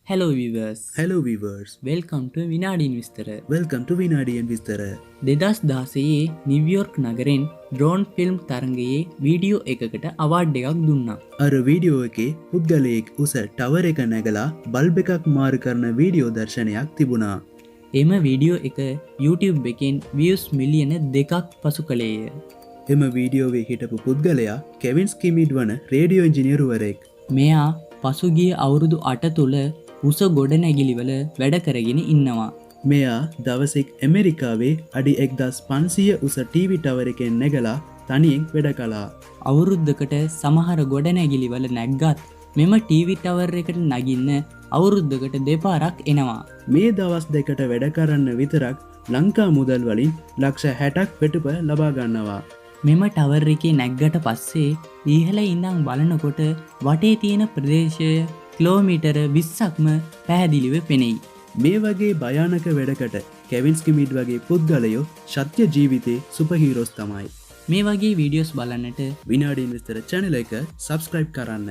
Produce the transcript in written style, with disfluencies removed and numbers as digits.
Hello viewers. Hello viewers. Welcome to Vinadiyen Visthara. Welcome to Vinadiyen Visthara. 2016 New York නගරෙන් drone film තරඟයේ වීඩියෝ එකකට award එකක් දුන්නා. අර වීඩියෝ එකේ පුද්ගලයෙක් උස ටවර් එක නැගලා බල්බ් එකක් මාරු කරන වීඩියෝ දර්ශනයක් තිබුණා. එම වීඩියෝ එක YouTube එකෙන් views මිලියන 2ක් පසු කළේය. එම වීඩියෝවේ හිටපු පුද්ගලයා කෙවින් ස්කිමිඩ් වන රේඩියෝ ඉංජිනේරුවරයෙක්. මෙයා පසුගිය අවුරුදු 8 තුළ උස ගොඩනැගිලිවල වැඩ කරගෙන ඉන්නවා. මෙයා දවසෙක් ඇමරිකාවේ අඩි 1500 උස ටීවී ටවර් එකෙන් නැගලා තනියෙන් වැඩ කළා. අවුරුද්දකට සමහර ගොඩනැගිලිවල නැග්ගත් මෙම ටීවී ටවර් එකට නගින්න අවුරුද්දකට දෙපාරක් එනවා. මේ දවස් දෙකට වැඩ කරන්න විතරක් ලංකා මුදල් වලින් ලක්ෂ 60ක් වෙටුප ලබා ගන්නවා. මෙම ටවර් එකේ නැග්ගට පස්සේ ඉහළ ඉඳන් බලනකොට වටේ තියෙන ප්‍රදේශය කිලෝමීටර 20ක්ම පැහැදිලිව පෙනෙයි. මේ වගේ භයානක වැඩකට කෙවින් ස්කිමිඩ් වගේ පුද්ගලයෝ සත්‍ය ජීවිතේ සුපර්හීරෝස් තමයි. මේ වගේ වීඩියෝස් බලන්නට විනාඩියෙන් විස්තර channel එක subscribe කරන්න.